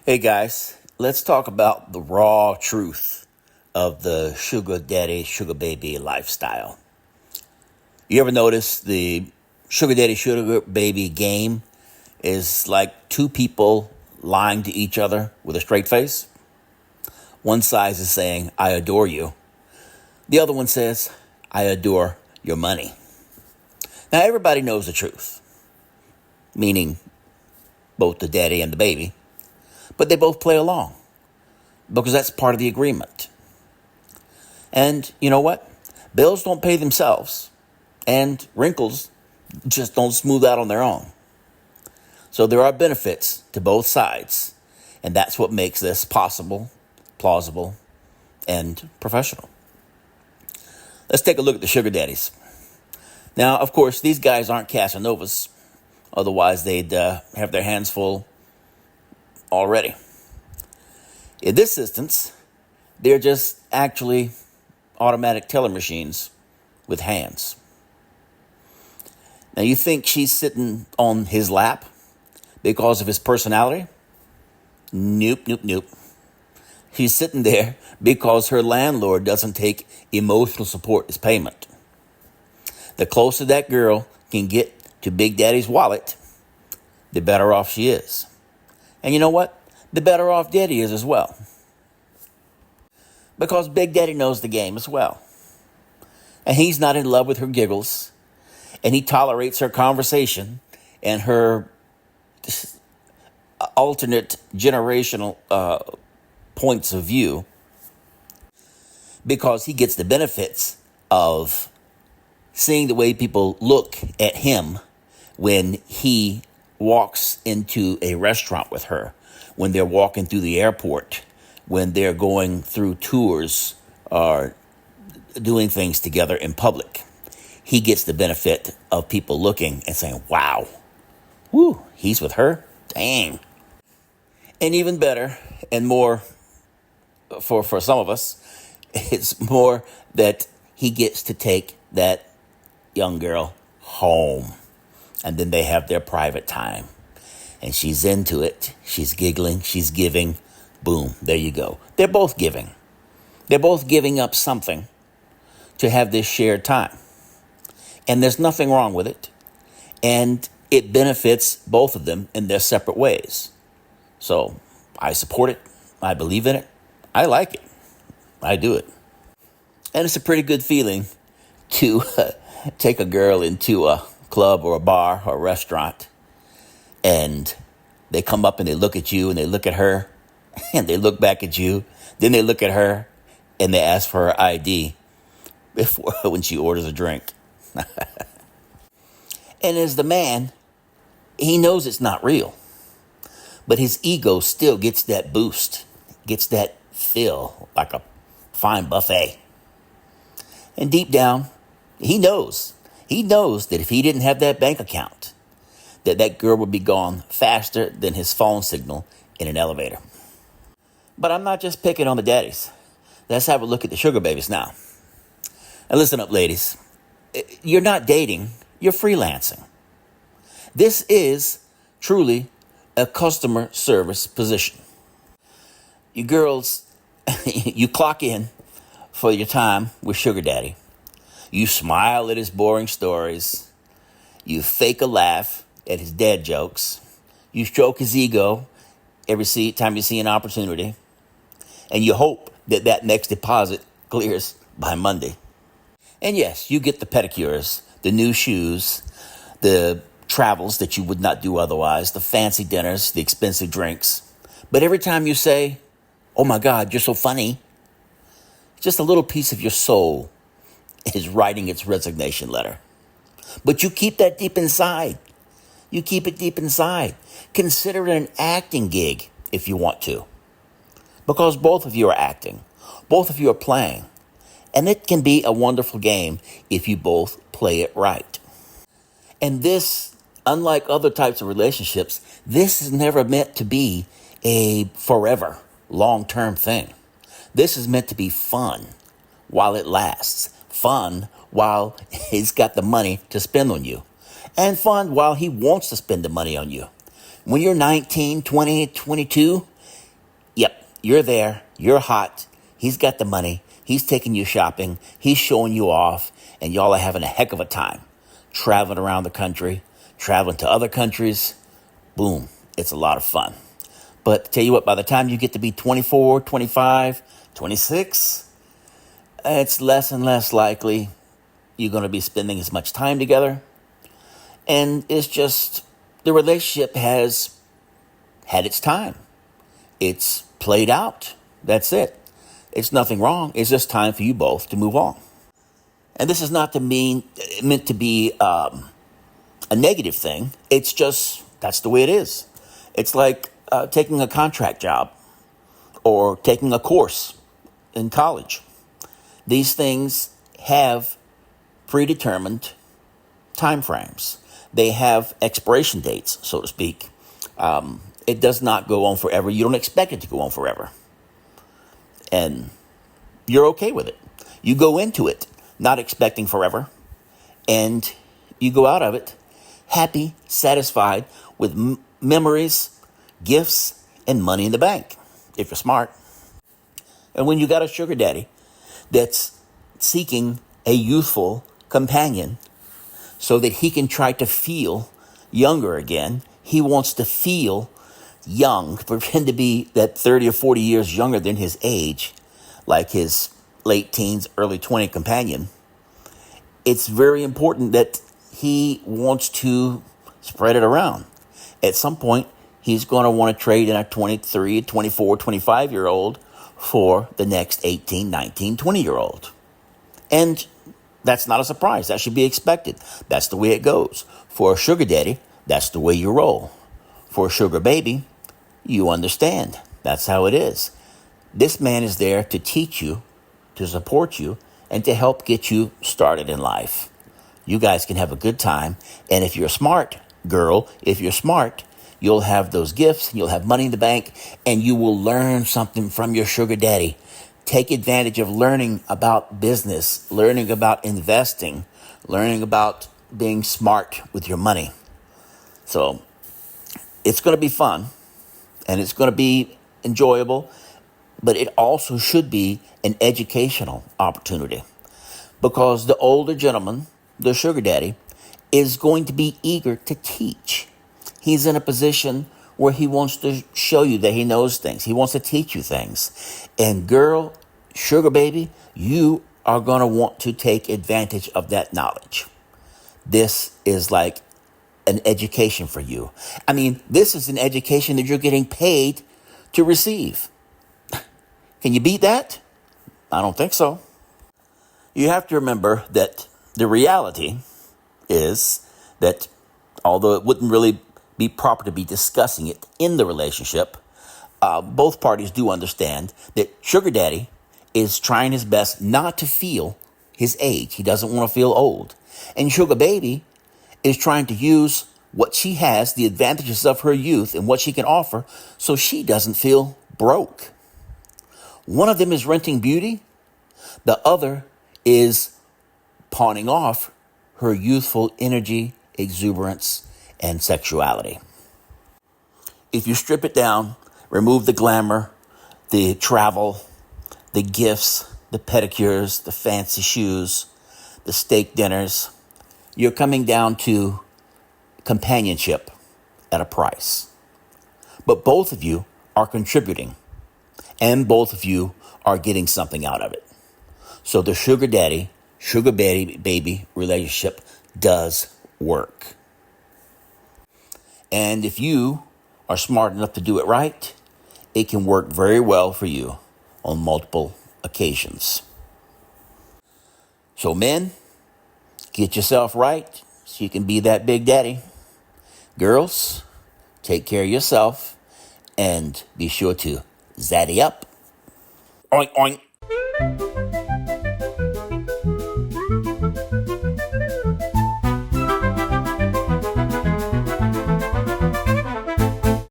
Hey guys, let's talk about the raw truth of the sugar daddy, sugar baby lifestyle. You ever notice the sugar daddy, sugar baby game is like two people lying to each other with a straight face? One side is saying, I adore you. The other one says, I adore your money. Now everybody knows the truth, meaning both the daddy and the baby, but they both play along because that's part of the agreement. And you know what? Bills don't pay themselves, and wrinkles just don't smooth out on their own. So there are benefits to both sides, and that's what makes this possible, plausible, and professional. Let's take a look at the sugar daddies. Now, of course, these guys aren't Casanovas. Otherwise, they'd have their hands full already. In this instance, they're just actually automatic teller machines with hands. Now, you think she's sitting on his lap because of his personality? Nope. She's sitting there because her landlord doesn't take emotional support as payment. The closer that girl can get to Big Daddy's wallet, the better off she is. And you know what? The better off Daddy is as well. Because Big Daddy knows the game as well. And he's not in love with her giggles. And he tolerates her conversation and her alternate generational points of view, because he gets the benefits of seeing the way people look at him when he walks into a restaurant with her, when they're walking through the airport, when they're going through tours or doing things together in public. He gets the benefit of people looking and saying, wow, whoo, he's with her? Dang. And even better and more for some of us, it's more that he gets to take that young girl home. And then they have their private time. And she's into it. She's giggling. She's giving. Boom. There you go. They're both giving. They're both giving up something to have this shared time. And there's nothing wrong with it. And it benefits both of them in their separate ways. So I support it. I believe in it. I like it. I do it. And it's a pretty good feeling to take a girl into a club or a bar or a restaurant, and they come up and they look at you and they look at her and they look back at you. Then they look at her and they ask for her ID before when she orders a drink. And as the man, he knows it's not real, but his ego still gets that boost, gets that fill like a fine buffet. And deep down, he knows that if he didn't have that bank account, that girl would be gone faster than his phone signal in an elevator. But I'm not just picking on the daddies. Let's have a look at the sugar babies now. And listen up, ladies. You're not dating, you're freelancing. This is truly a customer service position. You girls, you clock in for your time with sugar daddy. You smile at his boring stories. You fake a laugh at his dad jokes. You stroke his ego every time you see an opportunity. And you hope that next deposit clears by Monday. And yes, you get the pedicures, the new shoes, the travels that you would not do otherwise, the fancy dinners, the expensive drinks. But every time you say, oh my God, you're so funny, just a little piece of your soul is writing its resignation letter. But you keep that deep inside. You keep it deep inside. Consider it an acting gig if you want to. Because both of you are acting. Both of you are playing. And it can be a wonderful game if you both play it right. And this, unlike other types of relationships, this is never meant to be a forever, long-term thing. This is meant to be fun while it lasts. Fun while he's got the money to spend on you. And fun while he wants to spend the money on you. When you're 19, 20, 22, you're there, you're hot, he's got the money, he's taking you shopping, he's showing you off, and y'all are having a heck of a time. Traveling around the country, traveling to other countries. Boom, it's a lot of fun. But tell you what, by the time you get to be 24, 25, 26, it's less and less likely you're going to be spending as much time together. And it's just, the relationship has had its time. It's played out. That's it. It's nothing wrong. It's just time for you both to move on. And this is not meant to be a negative thing. It's just, that's the way it is. It's like taking a contract job or taking a course in college. These things have predetermined time frames. They have expiration dates, so to speak. It does not go on forever. You don't expect it to go on forever. And you're okay with it. You go into it not expecting forever. And you go out of it happy, satisfied with memories, gifts, and money in the bank, if you're smart. And when you got a sugar daddy that's seeking a youthful companion so that he can try to feel younger again, he wants to feel young, pretend to be that 30 or 40 years younger than his age, like his late teens, early 20 companion. It's very important that he wants to spread it around. At some point, he's going to want to trade in a 23, 24, 25-year-old for the next 18, 19, 20-year-old. And that's not a surprise. That should be expected. That's the way it goes. For a sugar daddy, that's the way you roll. For a sugar baby, you understand. That's how it is. This man is there to teach you, to support you, and to help get you started in life. You guys can have a good time. And if you're smart, girl, if you're smart, you'll have those gifts, you'll have money in the bank, and you will learn something from your sugar daddy. Take advantage of learning about business, learning about investing, learning about being smart with your money. So it's going to be fun and it's going to be enjoyable, but it also should be an educational opportunity because the older gentleman, the sugar daddy, is going to be eager to teach. He's in a position where he wants to show you that he knows things. He wants to teach you things. And girl, sugar baby, you are going to want to take advantage of that knowledge. This is like an education for you. I mean, this is an education that you're getting paid to receive. Can you beat that? I don't think so. You have to remember that the reality is that although it wouldn't really be proper to be discussing it in the relationship, both parties do understand that sugar daddy is trying his best not to feel his age. He doesn't want to feel old. And sugar baby is trying to use what she has, the advantages of her youth and what she can offer, so she doesn't feel broke. One of them is renting beauty. The other is pawning off her youthful energy, exuberance, and sexuality. If you strip it down, remove the glamour, the travel, the gifts, the pedicures, the fancy shoes, the steak dinners, you're coming down to companionship at a price. But both of you are contributing, and both of you are getting something out of it. So the sugar daddy, sugar baby relationship does work. And if you are smart enough to do it right, it can work very well for you on multiple occasions. So men, get yourself right so you can be that big daddy. Girls, take care of yourself and be sure to zaddy up. Oink, oink.